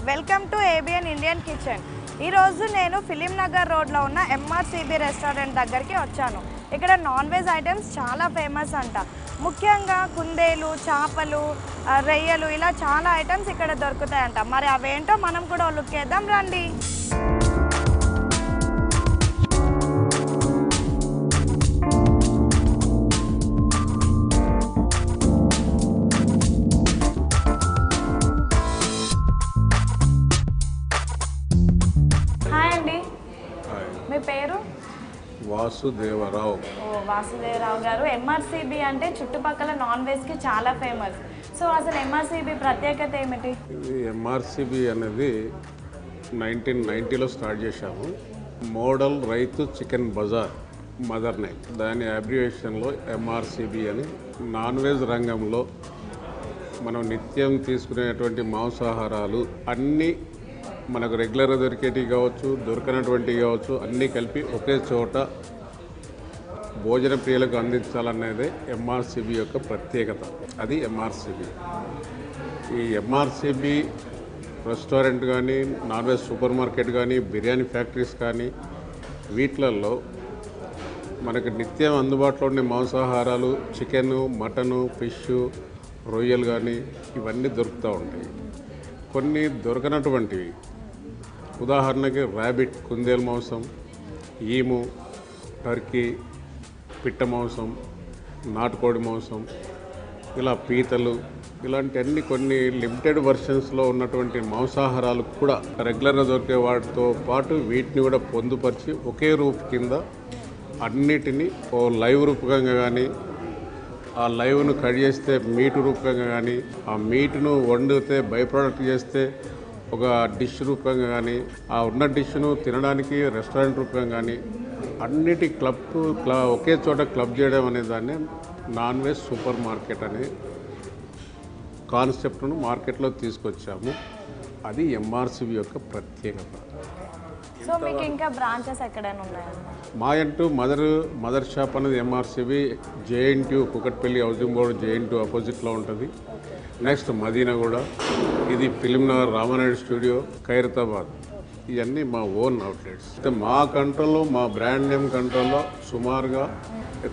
Welcome to ABN Indian kitchen. ఈరోజు నేను film Nagar రోడ్లో ఉన్న MRCB రెస్టారెంట్ దగ్గరికి వచ్చాను. ఇక్కడ నాన్ వెజ్ ఐటమ్స్ చాలా ఫేమస్ అంట. ముఖ్యంగా కుందేలు, చేపలు, రొయ్యలు ఇలా చాలా ఐటమ్స్ ఇక్కడ దొరుకుతాయంట. మరి అవేంటో మనం కూడా లుక్ చేద్దాం రండి. మీ పేరు? వాసుదేవరావు. వాసుదేవరావు గారు. MRCB అంటే చుట్టుపక్కల నాన్ వెజ్కి చాలా ఫేమస్. సో అసలు MRCB ప్రత్యేకత ఏమిటి? MRCB అనేది 1990లో స్టార్ట్ చేశాము. మోడల్ రైతు చికెన్ బజార్ మదర్ నేమ్. దాని అబ్రివేషన్లో MRCB అని. నాన్ వెజ్ రంగంలో మనం నిత్యం తీసుకునేటువంటి మాంసాహారాలు అన్నీ మనకు రెగ్యులర్గా దొరికేటివి కావచ్చు, దొరకనటువంటివి కావచ్చు, అన్నీ కలిపి ఒకే చోట భోజన ప్రియులకు అందించాలనేదే MRCB యొక్క ప్రత్యేకత. అది MRCB. ఈ MRCB రెస్టారెంట్ కానీ, నాన్ వెజ్ సూపర్ మార్కెట్ కానీ, బిర్యానీ ఫ్యాక్టరీస్ కానీ వీటిలలో మనకు నిత్యం అందుబాటులో ఉండే మాంసాహారాలు చికెను, మటను, ఫిష్, రొయ్యలు కానీ ఇవన్నీ దొరుకుతూ ఉంటాయి. కొన్ని దొరకనటువంటివి, ఉదాహరణకి ర్యాబిట్ కుందేలు మాంసం, ఈము, టర్కీ, పిట్ట మాంసం, నాటుకోడి మాంసం, ఇలా పీతలు, ఇలాంటివన్నీ కొన్ని లిమిటెడ్ వర్షన్స్లో ఉన్నటువంటి మాంసాహారాలు కూడా రెగ్యులర్గా దొరికే వాటితో పాటు వీటిని కూడా పొందుపరిచి ఒకే రూపు కింద అన్నిటినీ ఓ లైవ్ రూపకంగా కానీ, ఆ లైవ్ను కట్ చేస్తే మీటు రూపకంగా కానీ, ఆ మీటును వండితే బై ప్రోడక్ట్ చేస్తే ఒక డిష్ రూపంగా కానీ, ఆ ఉన్న డిష్ను తినడానికి రెస్టారెంట్ రూపంగా కానీ అన్నిటి ఒకే చోట క్లబ్ చేయడం అనే దాన్ని నాన్ వెజ్ సూపర్ మార్కెట్ అనే కాన్సెప్ట్ను మార్కెట్లో తీసుకొచ్చాము. అది MRCB యొక్క ప్రత్యేకత. సో మీకు ఇంకా బ్రాంచెస్ ఎక్కడైనా ఉన్నాయా? మా అంటూ మదర్ షాప్ అనేది MRCB JNTU Kukatpally housing board JNTU ఆపోజిట్లో ఉంటుంది. నెక్స్ట్ మదీనాగూడ, ఇది ఫిలిం నగర్ రామానాయుడు స్టూడియో, ఖైరతాబాద్. ఇవన్నీ మా ఓన్ అవుట్లెట్స్. అయితే మా కంట్రోల్లో, మా బ్రాండ్ నేమ్ కంట్రోల్లో సుమారుగా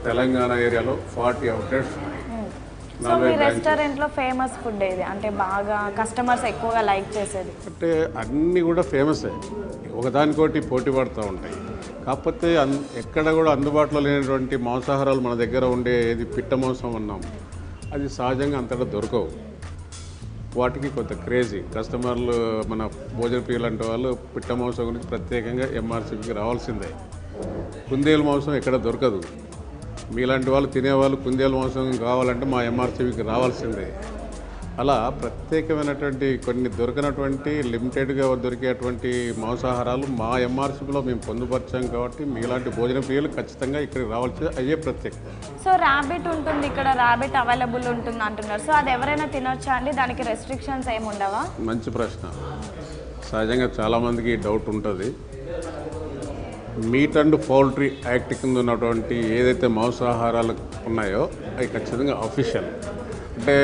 తెలంగాణ ఏరియాలో 40 అవుట్లెట్స్ ఉన్నాయి. సో మీ రెస్టారెంట్లో ఫేమస్ ఫుడ్ ఏది, అంటే బాగా కస్టమర్స్ ఎక్కువగా లైక్ చేసేది? అంటే అన్నీ కూడా ఫేమసే, ఒకదానికోటి పోటీ పడుతూ ఉంటాయి. కాకపోతే ఎక్కడ కూడా అందుబాటులో లేనటువంటి మాంసాహారాలు మన దగ్గర ఉండే ఏది పిట్ట మాంసం అన్నాం, అది సహజంగా అంతటా దొరకవు. వాటికి కొంత క్రేజీ కస్టమర్లు, మన భోజన ప్రియులు అంటే వాళ్ళు పిట్ట మాంసం గురించి ప్రత్యేకంగా MRCBకి రావాల్సిందే. కుందేలు మాంసం ఎక్కడ దొరకదు. మీలాంటి వాళ్ళు తినేవాళ్ళు కుందేలు మాంసం కావాలంటే మా MRCBకి రావాల్సిందే. అలా ప్రత్యేకమైనటువంటి కొన్ని దొరకనటువంటి లిమిటెడ్గా దొరికేటువంటి మాంసాహారాలు మా MRCBలో మేము పొందుపరిచాం కాబట్టి మీలాంటి భోజన ప్రియులు ఖచ్చితంగా ఇక్కడికి రావాల్సిందే. అయ్యే ప్రత్యేకత. సో ర్యాబిట్ ఉంటుంది, ఇక్కడ ర్యాబిట్ అవైలబుల్ ఉంటుంది అంటున్నారు. సో అది ఎవరైనా తినొచ్చా అండి? దానికి రెస్ట్రిక్షన్స్ ఏమి ఉండవా? మంచి ప్రశ్న. సహజంగా చాలామందికి డౌట్ ఉంటుంది. మీట్ అండ్ పౌల్ట్రీ యాక్ట్ కింద ఉన్నటువంటి ఏదైతే మాంసాహారాలు ఉన్నాయో అవి ఖచ్చితంగా అఫీషియల్. అంటే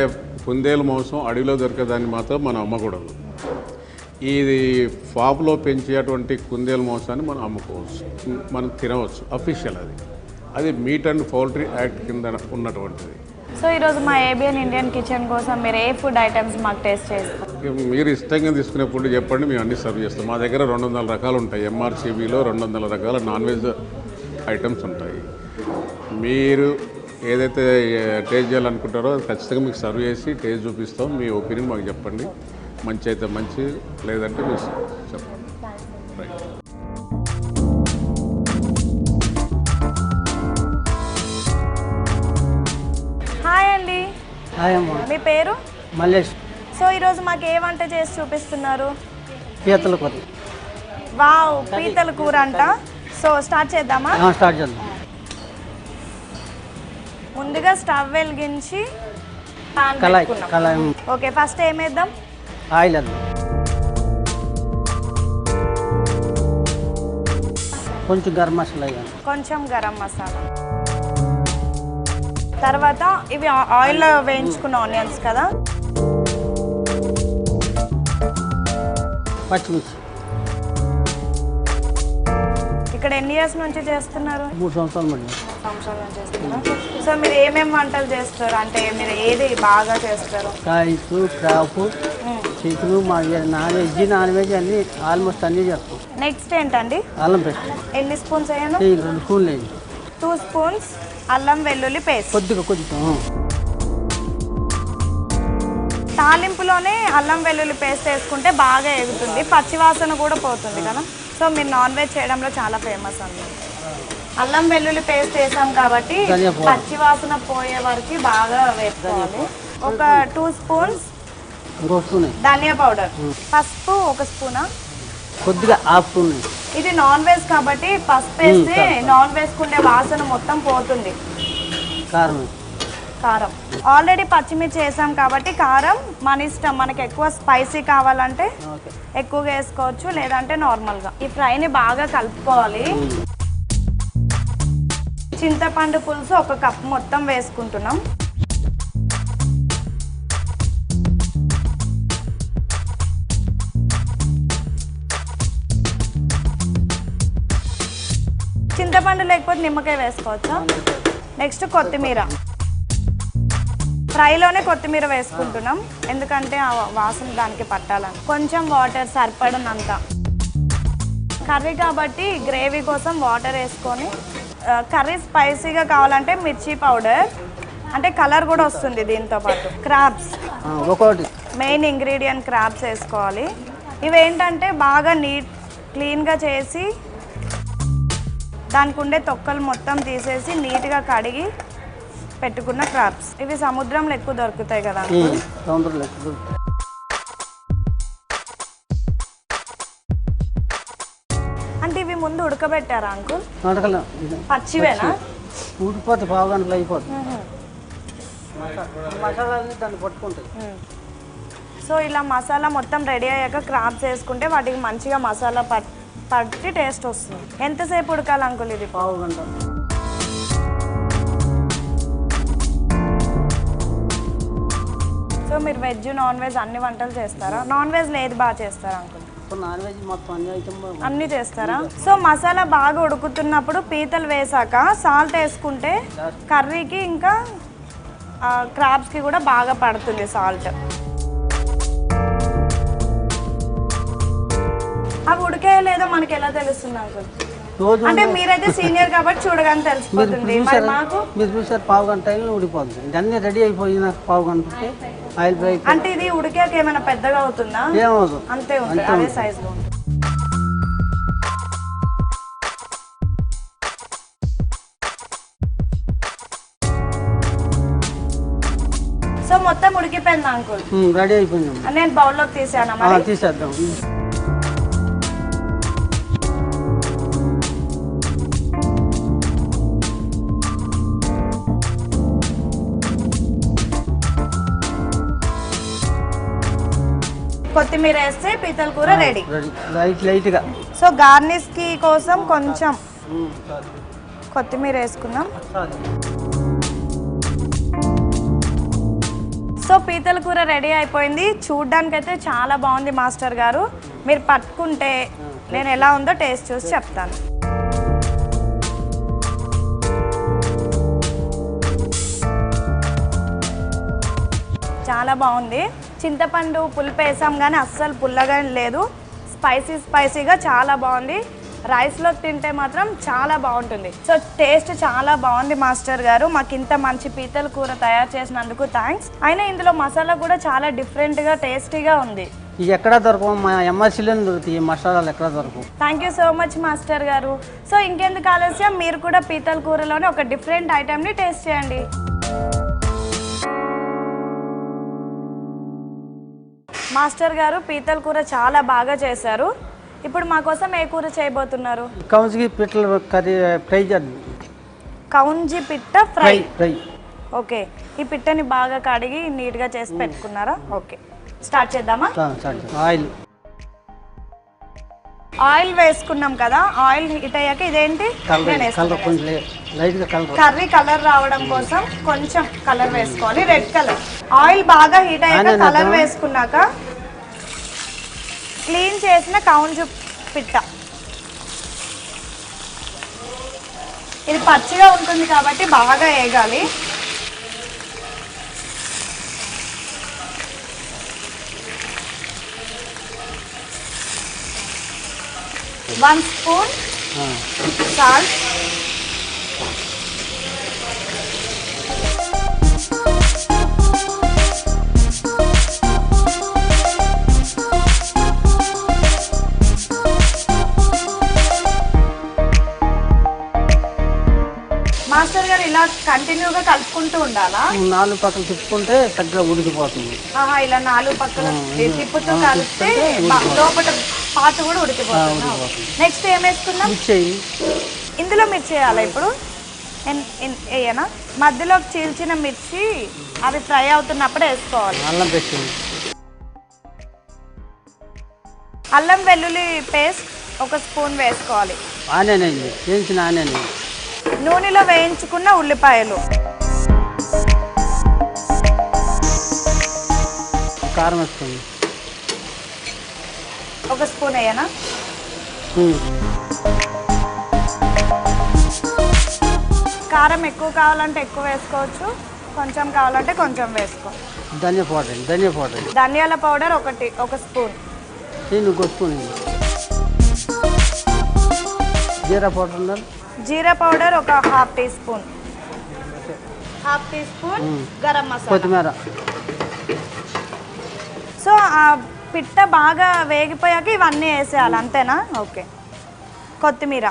కుందేలు మాంసం అడవిలో దొరికేదాన్ని మాత్రం మనం అమ్మకూడదు. ఇది ఫామ్లో పెంచేటువంటి కుందేలు మాంసాన్ని మనం అమ్ముకోవచ్చు, మనం తినవచ్చు. అఫీషియల్ అది మీట్ అండ్ పౌల్ట్రీ యాక్ట్ కింద ఉన్నటువంటిది. సో ఈరోజు మా ABN ఇండియన్ కిచెన్ కోసం మీరు ఏ ఫుడ్ ఐటమ్స్ మాకు టేస్ట్ చేస్తారు? మీరు ఇష్టంగా తీసుకునే ఫుడ్ చెప్పండి, మేము అన్ని సర్వ్ చేస్తాం. మా దగ్గర 200 రకాలు ఉంటాయి. MRCBలో 200 రకాల నాన్ వెజ్ ఐటమ్స్ ఉంటాయి. మీరు ఏదైతే టేస్ట్ చేయాలనుకుంటారో అది ఖచ్చితంగా మీకు సర్వ్ చేసి టేస్ట్ చూపిస్తాం. మీ ఒపీనియన్ మాకు చెప్పండి. మంచి అయితే మంచి, లేదంటే మీరు చెప్పండి. రైట్. హాయ్ అండి. హాయ్ అమ్మ. మీ పేరు? మల్లేష్. సో ఈరోజు మాకు ఏ వంట చేసి చూపిస్తున్నారు? పీతల కూర. వావ్, పీతల కూర అంట. సో స్టార్ట్ చేద్దామా? స్టార్ట్ చేద్దాం. ముందుగా స్టవ్ వెలిగించి కళాయి. Okay, first ఏమేద్దాం? ఆయిల్ వేద్దాం. కొంచెం గరం మసాలా వేయాలి. కొంచెం గరం మసాలా. తర్వాత ఇవి ఆయిల్లో వేయించుకున్న ఆనియన్స్ కదా. పచ్చిమిర్చి ఇక్కడ ఎన్ని ఇయర్స్ నుంచి చేస్తున్నారు? 3 సంవత్సరాలు మళ్ళీ. సంవత్సరాల నుంచి చేస్తున్నారు. సో మీరు ఏమేమి వంటలు చేస్తారు? అంటే మీరు ఏది బాగా చేస్తారు? Rice, crop, chicken, non veg అన్ని ఆల్మోస్ట్ అన్నీ చేస్తాం. నెక్స్ట్ ఏంటండి? అల్లం పేస్ట్. ఎన్ని స్పూన్స్ వేయను? 2 స్పూన్లు వేయండి. 2 స్పూన్స్ అల్లం వెల్లుల్లి పేస్ట్. కొద్దిగా తాలింపులోనే అల్లం వెల్లుల్లి పేస్ట్ వేసుకుంటే బాగా ఎగుతుంది, పచ్చివాసన కూడా పోతుంది కదా. సో మీరు నాన్ వెజ్ చేయడంలో చాలా ఫేమస్ అండి. అల్లం వెల్లుల్లి పేస్ట్ వేసాం కాబట్టి పచ్చివాసన పోయే వరకు బాగా వేసుకోవాలి. ఒక 2 స్పూన్స్ ధనియా పౌడర్. పసుపు 1 స్పూనా? కొద్దిగా హాఫ్ స్పూన్. ఇది నాన్ వెజ్ కాబట్టి పసుపు వేస్తే నాన్ వేసుకుంటే వాసన మొత్తం పోతుంది. కారం ఆల్రెడీ పచ్చిమిర్చి వేసాం కాబట్టి కారం మన ఇష్టం. మనకి ఎక్కువ స్పైసీ కావాలంటే ఎక్కువగా వేసుకోవచ్చు, లేదంటే నార్మల్గా. ఈ ఫ్రైని బాగా కలుపుకోవాలి. చింతపండు పులుసు 1 కప్ మొత్తం వేసుకుంటున్నాం. చింతపండు లేకపోతే నిమ్మకాయ వేసుకోవచ్చా? నెక్స్ట్ కొత్తిమీర. ఫ్రైలోనే కొత్తిమీర వేసుకుంటున్నాం, ఎందుకంటే ఆ వాసన దానికి పట్టాలని. కొంచెం వాటర్ సరిపడనంత. కర్రీ కాబట్టి గ్రేవీ కోసం వాటర్ వేసుకొని, కర్రీ స్పైసీగా కావాలంటే మిర్చి పౌడర్, అంటే కలర్ కూడా వస్తుంది దీంతో పాటు. క్రాబ్స్ మెయిన్ ఇంగ్రీడియంట్ క్రాబ్స్ వేసుకోవాలి. ఇవేంటంటే బాగా క్లీన్గా చేసి దానికి ఉండే తొక్కలు మొత్తం తీసేసి నీట్గా కడిగి పెట్టుకున్న క్రాబ్స్. ఇవి సముద్రంలో ఎక్కువ దొరుకుతాయి కదా. అంటే ఇవి ముందు ఉడకబెట్టారా అంకుల్? పచ్చివేనా? ఉడికిపోతే పావు గంటలు అయిపోతుంది. మసాలాన్ని దాన్ని పట్టుకుంటాయి. సో ఇలా మసాలా మొత్తం రెడీ అయ్యాక క్రాబ్స్ వేసుకుంటే వాటికి మంచిగా మసాలా పట్టి టేస్ట్ వస్తుంది. ఎంతసేపు ఉడకాలి అంకుల్ ఇది? పావు గంట. సో మీరు వెజ్ నాన్ వెజ్ అన్ని వంటలు చేస్తారా? నాన్ వెజ్ ఏది బాగా చేస్తారా అంకుల్? నాన్ వెజ్ మొత్తం అన్ని చేస్తారా? సో మసాలా బాగా ఉడుకుతున్నప్పుడు పీతలు వేసాక సాల్ట్ వేసుకుంటే కర్రీకి ఇంకా క్రాబ్స్కి కూడా బాగా పడుతుంది సాల్ట్. అవి ఉడికే లేదో మనకి ఎలా తెలుస్తుంది అంకుల్? అంటే మీరైతే సీనియర్ కాబట్టి చూడగానే తెలిసిపోతుంది. మీరు చూసారు పావు గంట ఉడిపోతుంది. అన్నీ రెడీ అయిపోయిన పావు గంటకి ఆయిల్ ఫ్రై. అంటే ఇది ఉడికాక ఏమైనా పెద్దగా అవుతుందా? ఏమవుతుంది, అంతే ఉంది, అదే సైజులో. సో మొత్తం ఉడికిపోయింది అంకుల్? రెడీ అయిపోయింది. నేను బౌల్లోకి తీసాను. తీసేద్దాం. కొత్తిమీర వేస్తే పీతల కూర రెడీ. లైట్గా. సో గార్నిష్ కి కోసం కొంచెం కొత్తిమీర వేసుకున్నాం. సో పీతల కూర రెడీ అయిపోయింది. చూడ్డానికి అయితే చాలా బాగుంది మాస్టర్ గారు. మీరు పట్టుకుంటే నేను ఎలా ఉందో టేస్ట్ చూసి చెప్తాను. చాలా బాగుంది. చింతపండు పులుపు వేసాం కానీ అస్సలు పుల్లగా లేదు. స్పైసీగా చాలా బాగుంది. రైస్లో తింటే మాత్రం చాలా బాగుంటుంది. సో టేస్ట్ చాలా బాగుంది మాస్టర్ గారు. మాకు ఇంత మంచి పీతల కూర తయారు చేసినందుకు థ్యాంక్స్. అయినా ఇందులో మసాలా కూడా చాలా డిఫరెంట్గా టేస్టీగా ఉంది. ఎక్కడ దొరకవు, మా MRCBలో దొరుకుతాయి మసాలాలు, ఎక్కడ దొరకవు. Thank you so much master గారు. సో ఇంకెందుకు ఆలస్యం, మీరు కూడా పీతల కూరలోనే ఒక డిఫరెంట్ ఐటెంని టేస్ట్ చేయండి. మాస్టర్ గారు పీతల కూర చాలా బాగా చేశారు. ఇప్పుడు మా కోసం ఏ కూర చేయబోతున్నారు? కౌంజి పిట్టల కర్రీ ఫ్రై చేద్దాం. కౌంజి పిట్ట ఫ్రై. ఓకే, ఈ పిట్టని బాగా కడిగి నీట్గా చేసి పెట్టుకున్నారా? ఓకే, స్టార్ట్ చేద్దామా? ఆయిల్ వేసుకున్నాం కదా. ఆయిల్ హీట్ అయ్యాక ఇదేంటి, కర్రీ కలర్ రావడం కోసం కొంచెం కలర్ వేసుకోవాలి, రెడ్ కలర్. ఆయిల్ బాగా హీట్ అయ్యాక కలర్ వేసుకున్నాక క్లీన్ చేసిన కౌంజు పిట్ట. ఇది పచ్చిగా ఉంటుంది కాబట్టి బాగా వేగాలి. వన్ స్పూన్ సాల్ట్, మాస్టర్ గారు ఇలా కంటిన్యూగా కలుపుకుంటూ ఉండాలా? 4 పక్కలు తిప్పుకుంటే చక్కగా ఉడికిపోతుంది. ఇలా 4 పక్కల తిప్పుతూ కలిపితే లోపల పాత కూడా ఉడికిపోతుంది. నెక్స్ట్ ఏం వేసుకుందాం? ఇందులో మిర్చి వేయాలా ఇప్పుడు? వేయనా? మధ్యలో చీల్చిన మిర్చి అవి ఫ్రై అవుతున్నప్పుడు వేసుకోవాలి. అల్లం పేస్ట్, అల్లం వెల్లుల్లి పేస్ట్ 1 స్పూన్ వేసుకోవాలి. ఆనియన్ వేయించిన ఆనియన్, నూనెలో వేయించుకున్న ఉల్లిపాయలు, కారం వేసుకోండి. 1 స్పూన్ వేయనా? కారం ఎక్కువ కావాలంటే ఎక్కువ వేసుకోవచ్చు, కొంచెం కావాలంటే కొంచెం వేసుకో. ధనియా పౌడర్, ధనియాల పౌడర్ 1 స్పూన్. ఇంకో స్పూన్. జీరా పౌడర్ ఉండాలి. జీరా powder 1/2 teaspoon. 1/2 teaspoon garam masala, కొత్తిమీర. సో ఆ పిట్ట బాగా వేగిపోయాక ఇవన్నీ వేసేయాలి, అంతేనా? ఓకే. కొత్తిమీర,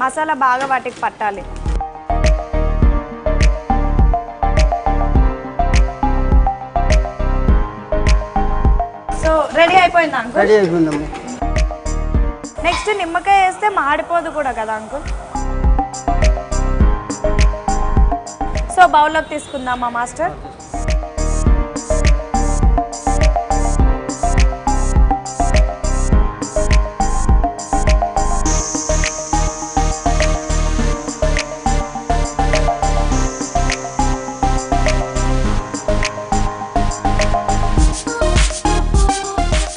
మసాలా బాగా వాటికి పట్టాలి. సో రెడీ అయిపోయింది అంకుల్? రెడీ అయిపోయిందమ్మా. నెక్స్ట్ నిమ్మకాయ వేస్తే మాడిపోదు కూడా కదా అంకుల్? సో బౌల్లోకి తీసుకుందామా మాస్టర్?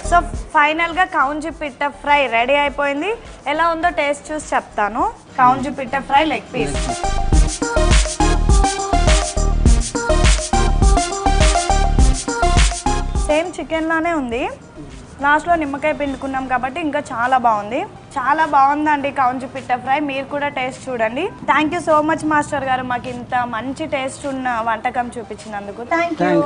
సో ఫైనల్గా కౌంజి పిట్ట ఫ్రై రెడీ అయిపోయింది. ఎలా ఉందో టేస్ట్ చూసి చెప్తాను. కౌంజి పిట్ట fry leg piece. Same chicken లానే ఉంది. లాస్ట్లో నిమ్మకాయ పిండుకున్నాం కాబట్టి ఇంకా చాలా బాగుంది. చాలా బాగుందండి కౌంజి పిట్ట ఫ్రై. మీరు కూడా టేస్ట్ చూడండి. Thank you so much master గారు, మాకు ఇంత మంచి టేస్ట్ ఉన్న వంటకం చూపించినందుకు. Thank you.